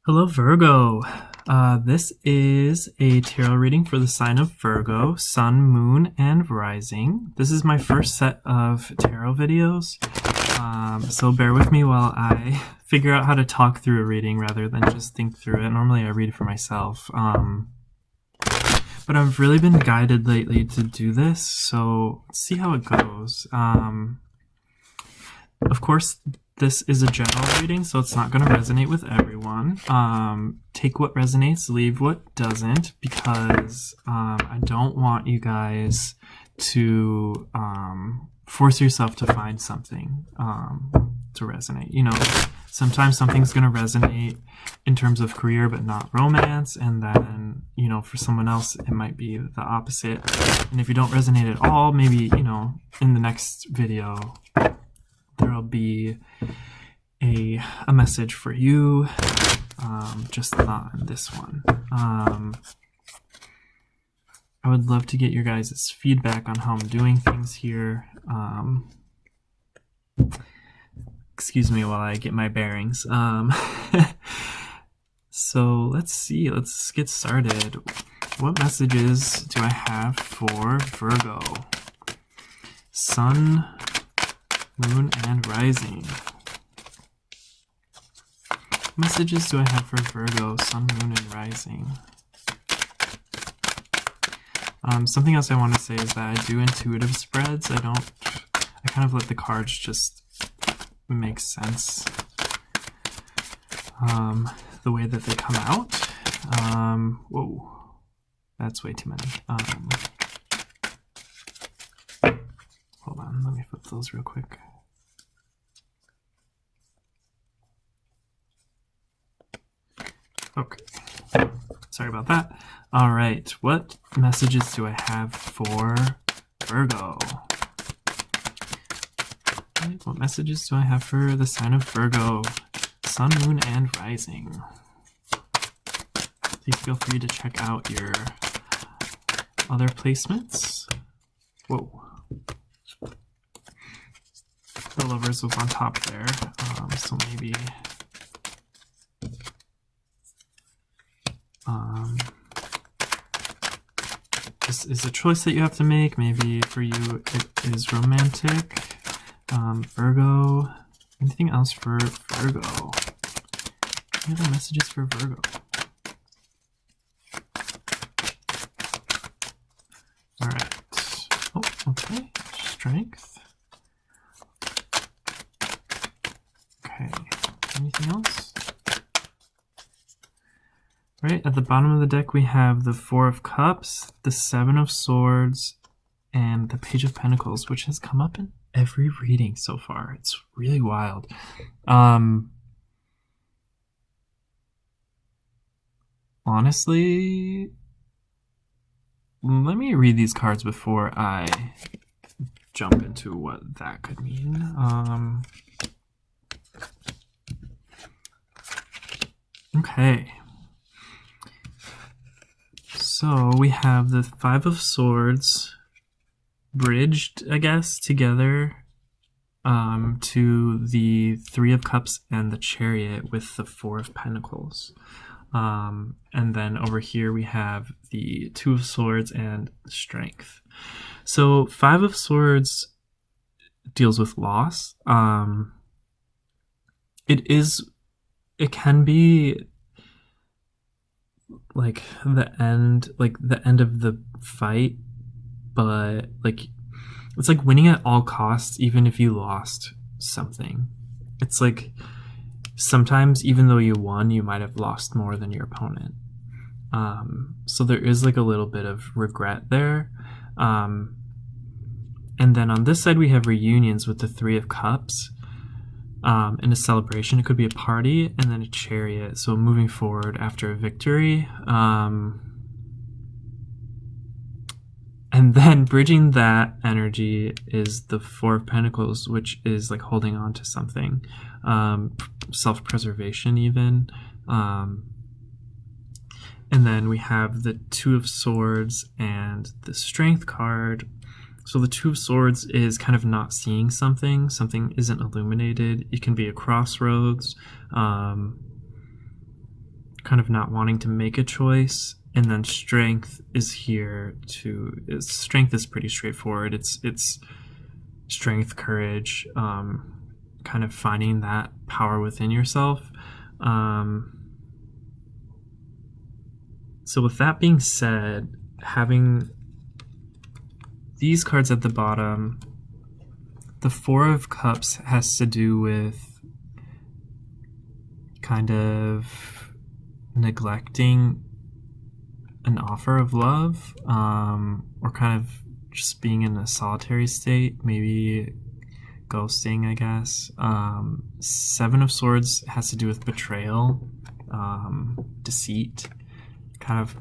Hello, Virgo. This is a tarot reading for the sign of Virgo, Sun, Moon, and Rising. This is my first set of tarot videos, so bear with me while I figure out how to talk through a reading rather than just think through it. Normally I read it for myself, but I've really been guided lately to do this, so let's see how it goes. Of course, this is a general reading, so it's not going to resonate with everyone. Take what resonates, leave what doesn't, because I don't want you guys to force yourself to find something to resonate. You know, sometimes something's going to resonate in terms of career, but not romance, and then, you know, for someone else, it might be the opposite. And if you don't resonate at all, maybe, you know, in the next video, there'll be a message for you, just not in this one. I would love to get your guys' feedback on how I'm doing things here. Excuse me while I get my bearings. So let's see, let's get started. What messages do I have for Virgo? Sun, Moon, and Rising. What messages do I have for Virgo, Sun, Moon, and Rising? Something else I want to say is that I do intuitive spreads. I kind of let the cards just make sense the way that they come out. Whoa, that's way too many. Hold on, let me flip those real quick. Okay, sorry about that. All right, what messages do I have for Virgo? What messages do I have for the sign of Virgo, Sun, Moon, and Rising? Please feel free to check out your other placements. Whoa. The Lovers was on top there, so maybe this is a choice that you have to make. Maybe for you it is romantic. Virgo. Anything else for Virgo? Any other messages for Virgo? All right. Oh, okay. Strength. Okay. Anything else? Right, at the bottom of the deck we have the Four of Cups, the Seven of Swords, and the Page of Pentacles, which has come up in every reading so far. It's really wild. Honestly, let me read these cards before I jump into what that could mean. Okay. So we have the Five of Swords bridged, I guess, together to the Three of Cups and the Chariot with the Four of Pentacles. And then over here we have the Two of Swords and Strength. So Five of Swords deals with loss. It can be like the end of the fight, but like it's like winning at all costs, even if you lost something. It's like sometimes even though you won, you might have lost more than your opponent. So there is like a little bit of regret there. And then on this side we have reunions with the Three of Cups. In a celebration, it could be a party, and then a Chariot, so moving forward after a victory. And then bridging that energy is the Four of Pentacles, which is like holding on to something, self-preservation even. And then we have the Two of Swords and the Strength card. So the Two of Swords is kind of not seeing something. Something isn't illuminated. It can be a crossroads. kind of not wanting to make a choice. And then strength is here to, strength is pretty straightforward. It's strength, courage, kind of finding that power within yourself. So with that being said, having these cards at the bottom, the Four of Cups has to do with kind of neglecting an offer of love, or kind of just being in a solitary state, maybe ghosting, I guess. Seven of Swords has to do with betrayal, deceit, kind of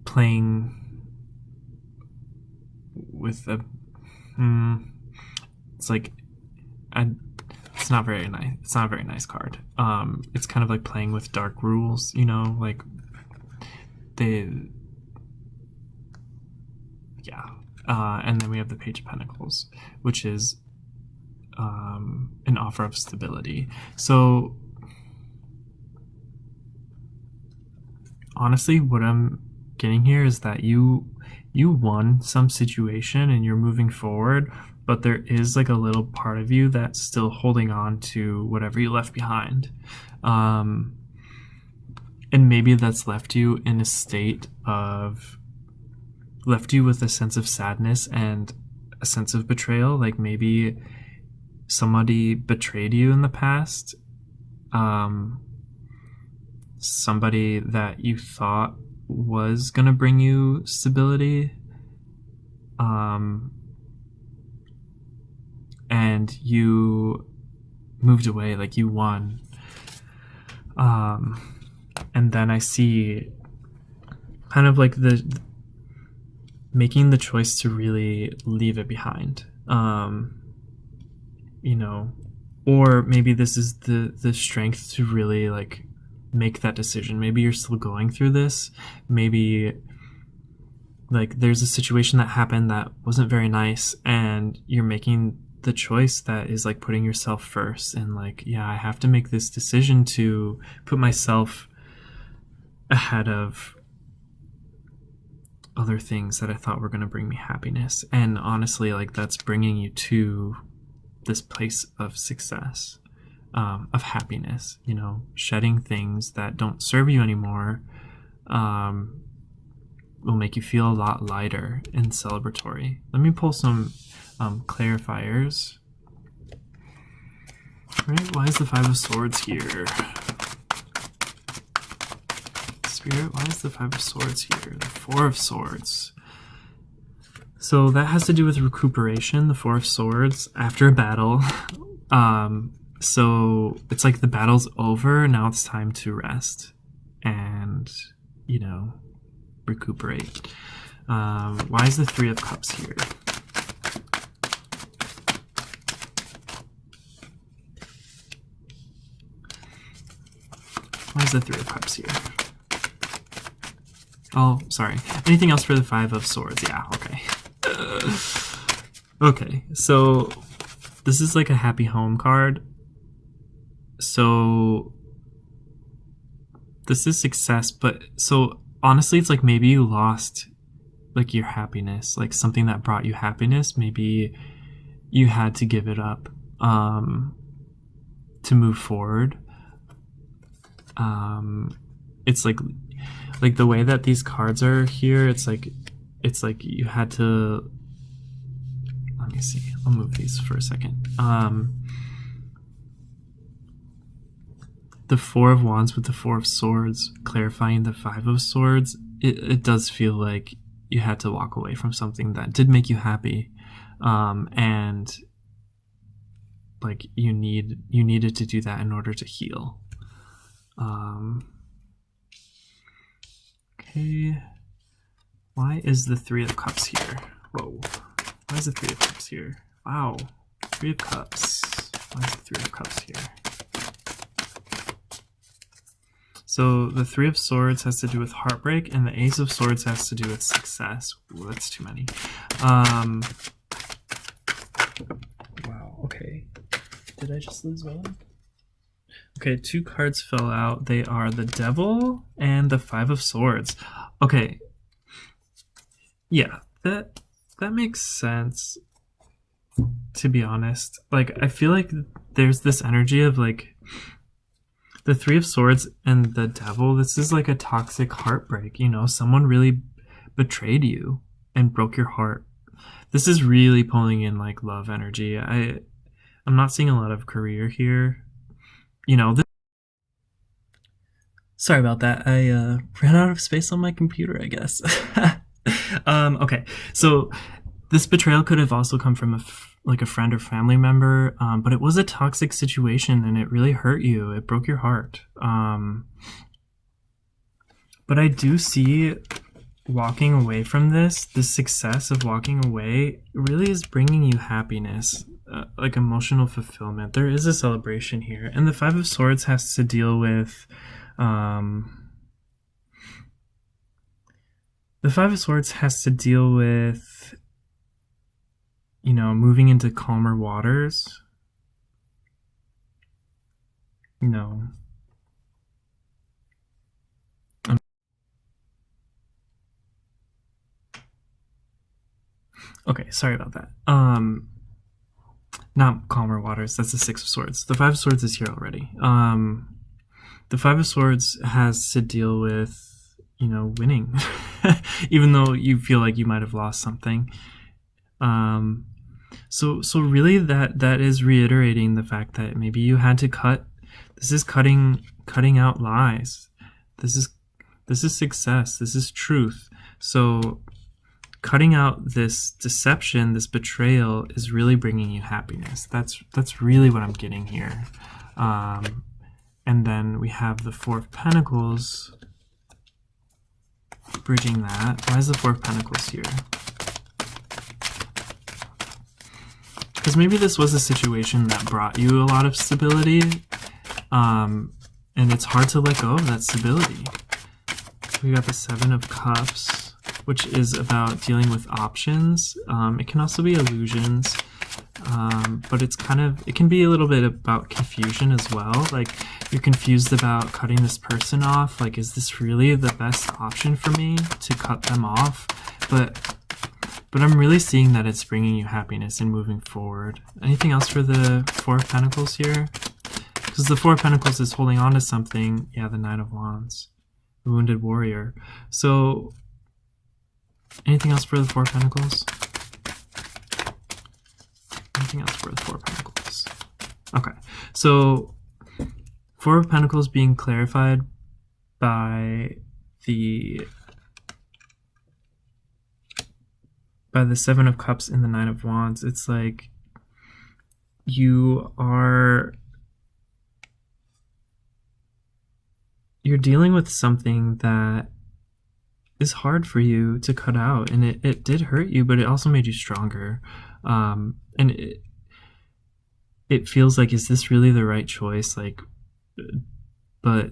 playing with a it's like it's not very nice. It's not a very nice card. It's kind of like playing with dark rules, you know, like and then we have the Page of Pentacles, which is an offer of stability. So honestly, what I'm getting here is that you won some situation and you're moving forward, but there is like a little part of you that's still holding on to whatever you left behind. And maybe that's left you in a state of, left you with a sense of sadness and a sense of betrayal. Like maybe somebody betrayed you in the past. Somebody that you thought was gonna bring you stability, and you moved away, like you won, and then I see kind of like making the choice to really leave it behind, you know, or maybe this is the strength to really like make that decision. Maybe you're still going through this. Maybe like there's a situation that happened that wasn't very nice and you're making the choice that is like putting yourself first, and like, yeah, I have to make this decision to put myself ahead of other things that I thought were going to bring me happiness. And honestly, like that's bringing you to this place of success, of happiness, you know, shedding things that don't serve you anymore will make you feel a lot lighter and celebratory. Let me pull some clarifiers. All right, why is the Five of Swords here? Spirit, why is the Five of Swords here? The Four of Swords. So that has to do with recuperation, the Four of Swords, after a battle. So it's like the battle's over, now it's time to rest and, you know, recuperate. Why is the Three of Cups here? Why is the Three of Cups here? Oh, sorry. Anything else for the Five of Swords? Yeah, okay. Okay, so this is like a happy home card. So this is success, but so honestly, it's like maybe you lost like your happiness, like something that brought you happiness. Maybe you had to give it up to move forward. It's like the way that these cards are here, it's like you had to, let me see, I'll move these for a second. The Four of Wands with the Four of Swords clarifying the Five of Swords, it does feel like you had to walk away from something that did make you happy, and like you needed to do that in order to heal. Okay, why is the Three of Cups here? Whoa, why is the Three of Cups here? Wow, Three of Cups. Why is the Three of Cups here? So the Three of Swords has to do with heartbreak, and the Ace of Swords has to do with success. Ooh, that's too many. Wow, okay. Did I just lose one? Okay, 2 cards fell out. They are the Devil and the 5 of Swords. Okay. Yeah, that makes sense, to be honest. Like, I feel like there's this energy of, like, the 3 of Swords and the Devil. This is like a toxic heartbreak, you know? Someone really betrayed you and broke your heart. This is really pulling in, like, love energy. I'm not seeing a lot of career here. You know, sorry about that. I ran out of space on my computer, I guess. Okay, so this betrayal could have also come from like a friend or family member, but it was a toxic situation and it really hurt you. It broke your heart. But I do see walking away from this success of walking away really is bringing you happiness, like emotional fulfillment. There is a celebration here. And the 5 of Swords has to deal with the 5 of Swords has to deal with, you know, moving into calmer waters. No. Okay, sorry about that. Not calmer waters. That's the 6 of Swords. The 5 of Swords is here already. The 5 of Swords has to deal with, you know, winning, even though you feel like you might have lost something. So really that is reiterating the fact that maybe you had to cut. This is cutting out lies. This is success. This is truth. So cutting out this deception, this betrayal, is really bringing you happiness. That's really what I'm getting here. And then we have the 4 of Pentacles bridging that. Why is the 4 of Pentacles here? Because maybe this was a situation that brought you a lot of stability, and it's hard to let go of that stability. We got the 7 of Cups, which is about dealing with options. It can also be illusions, but it can be a little bit about confusion as well. Like, you're confused about cutting this person off. Like, is this really the best option for me to cut them off? But I'm really seeing that it's bringing you happiness and moving forward. Anything else for the 4 of Pentacles here? Because the 4 of Pentacles is holding on to something. Yeah, the 9 of Wands. The Wounded Warrior. So, anything else for the 4 of Pentacles? Anything else for the 4 of Pentacles? Okay, so 4 of Pentacles being clarified by the 7 of Cups and the 9 of Wands. It's like you're dealing with something that is hard for you to cut out, and it did hurt you, but it also made you stronger. And it feels like, is this really the right choice? Like, but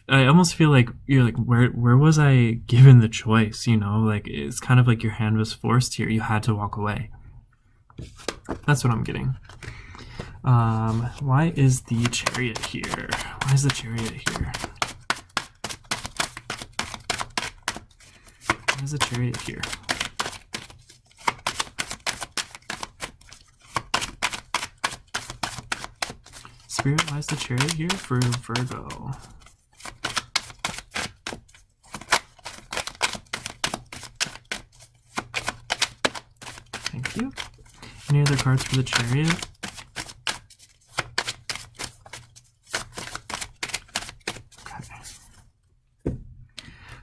I almost feel like you're like, where was I given the choice? You know, like, it's kind of like your hand was forced here. You had to walk away. That's what I'm getting. Why is the Chariot here? Why is the Chariot here? Why is the Chariot here? Spirit, why is the Chariot here for Virgo? Thank you. Any other cards for the Chariot? Okay.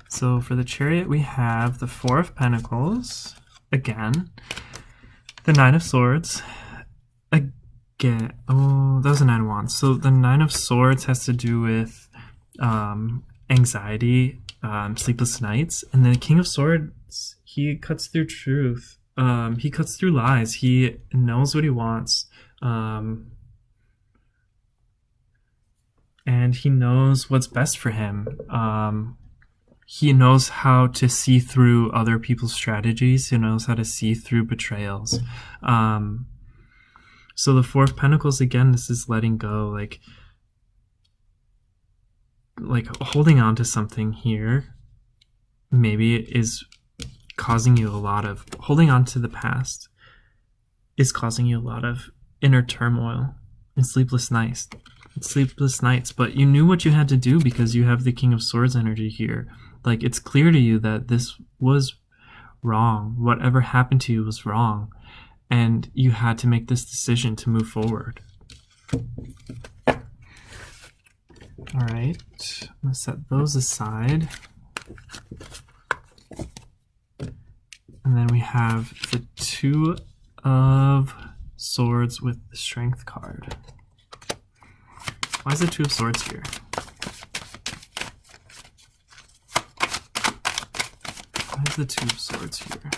So for the Chariot, we have the 4 of Pentacles, again, the 9 of Swords, again, oh, that was a 9 of Wands. So the 9 of Swords has to do with anxiety, sleepless nights, and then the King of Swords, he cuts through truth. He cuts through lies. He knows what he wants, and he knows what's best for him. He knows how to see through other people's strategies. He knows how to see through betrayals. So the 4 of Pentacles, again, this is letting go. Like, like holding on to something here maybe is causing you a lot of, holding on to the past is causing you a lot of inner turmoil and sleepless nights. But you knew what you had to do because you have the King of Swords energy here. Like, it's clear to you that this was wrong. Whatever happened to you was wrong, and you had to make this decision to move forward. All right, I'm gonna set those aside. And then we have the Two of Swords with the Strength card. Why is the Two of Swords here? Why is the Two of Swords here?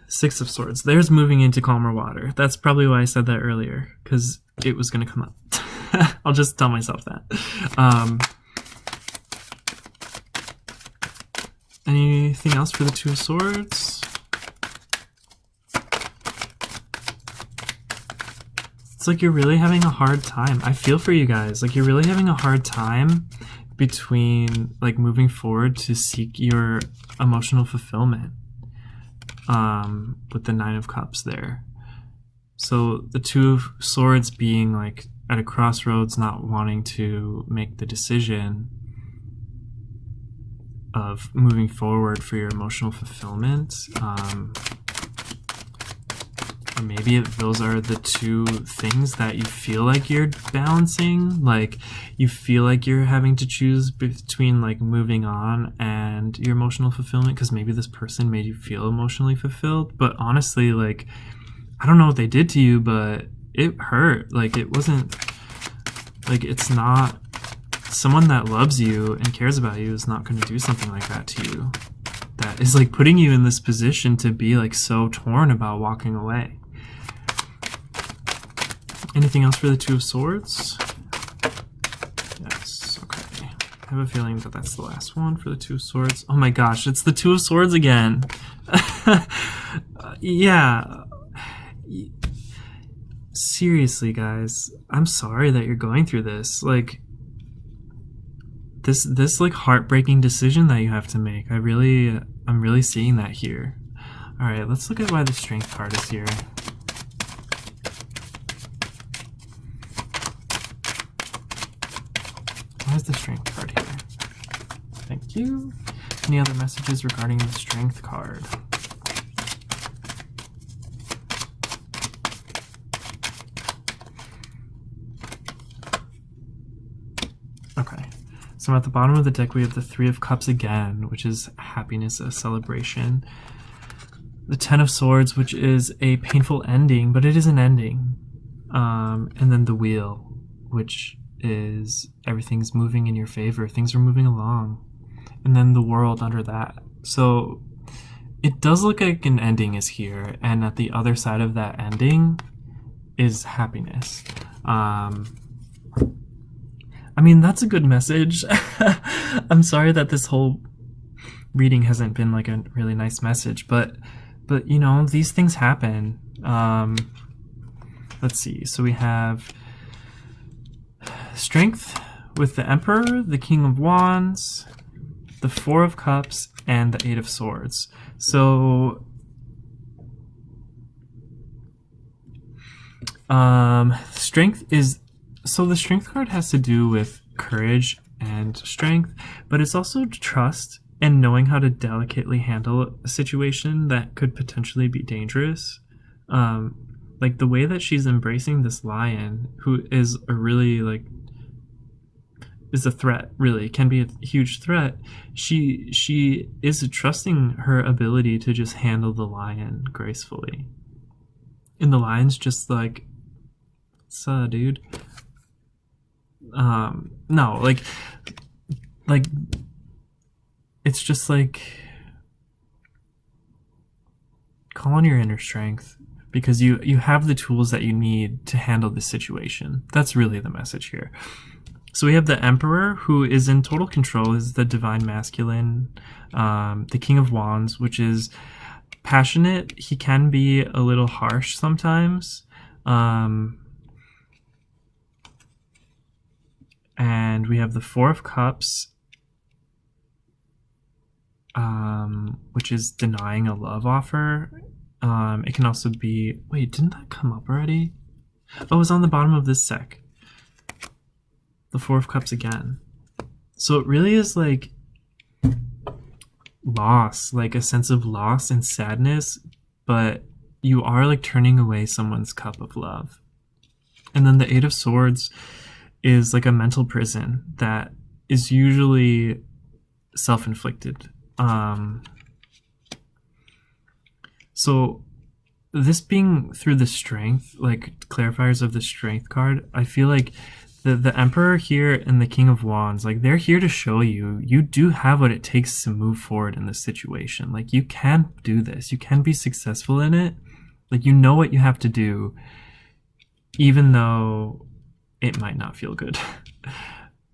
Six of Swords. There's moving into calmer water. That's probably why I said that earlier, because it was going to come up. I'll just tell myself that. Anything else for the Two of Swords? It's like you're really having a hard time. I feel for you guys. Like, you're really having a hard time between, like, moving forward to seek your emotional fulfillment. With the Nine of Cups there. So the Two of Swords being, like, at a crossroads, not wanting to make the decision of moving forward for your emotional fulfillment. Or maybe those are the two things that you feel like you're balancing. Like, you feel like you're having to choose between, like, moving on and your emotional fulfillment, because maybe this person made you feel emotionally fulfilled. But honestly, like, I don't know what they did to you, but it hurt. Like, it wasn't, like, it's not, someone that loves you and cares about you is not going to do something like that to you. That is, like, putting you in this position to be, like, so torn about walking away. Anything else for the Two of Swords? Yes, okay. I have a feeling that that's the last one for the Two of Swords. Oh my gosh, it's the Two of Swords again. Yeah. Seriously, guys, I'm sorry that you're going through this. Like, this like heartbreaking decision that you have to make. I'm really seeing that here. All right, let's look at why the Strength card is here. Why is the Strength card here? Thank you. Any other messages regarding the Strength card? Okay. So at the bottom of the deck, we have the Three of Cups again, which is happiness, a celebration. The Ten of Swords, which is a painful ending, but it is an ending. And then the Wheel, which is everything's moving in your favor. Things are moving along. And then the World under that. So it does look like an ending is here. And at the other side of that ending is happiness. I mean, that's a good message. I'm sorry that this whole reading hasn't been like a really nice message, but you know, these things happen. Let's see. So we have Strength with the Emperor, the King of Wands, the Four of Cups, and the Eight of Swords. So strength is, so the Strength card has to do with courage and strength, but it's also trust and knowing how to delicately handle a situation that could potentially be dangerous. Like the way that she's embracing this lion, who is a really, like, is a threat, really, can be a huge threat. She is trusting her ability to just handle the lion gracefully. And the lion's just like, dude. No, like it's just like, call on your inner strength, because you have the tools that you need to handle this situation. That's really the message here. So we have the Emperor, who is in total control, is the divine masculine. The King of Wands, which is passionate. He can be a little harsh sometimes, And we have the Four of Cups, which is denying a love offer. It can also be, wait, didn't that come up already? Oh, it was on the bottom of this deck. The Four of Cups again. So it really is like loss, like a sense of loss and sadness, but you are like turning away someone's cup of love. And then the Eight of Swords is like a mental prison that is usually self-inflicted. So this being through the Strength, like clarifiers of the Strength card, I feel like the Emperor here and the King of Wands, like they're here to show you do have what it takes to move forward in this situation. Like you can do this, you can be successful in it. Like you know what you have to do, even though it might not feel good.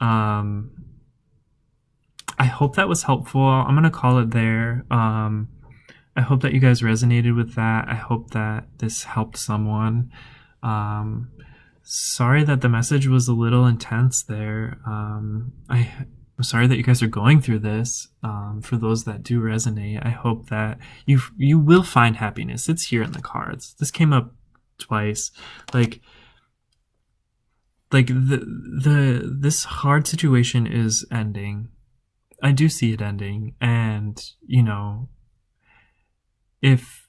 I hope that was helpful. I'm gonna call it there. I hope that you guys resonated with that. I hope that this helped someone. Sorry that the message was a little intense there. I'm sorry that you guys are going through this. For those that do resonate, I hope that you will find happiness. It's here in the cards. This came up twice. Like this hard situation is ending. I do see it ending, and you know, if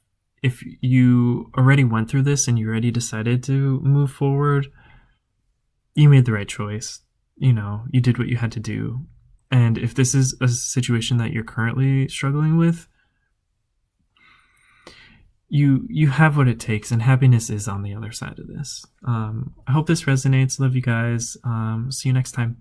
you already went through this and you already decided to move forward, you made the right choice. You know, you did what you had to do. And if this is a situation that you're currently struggling with, you have what it takes, and happiness is on the other side of this. I hope this resonates. Love you guys. See you next time.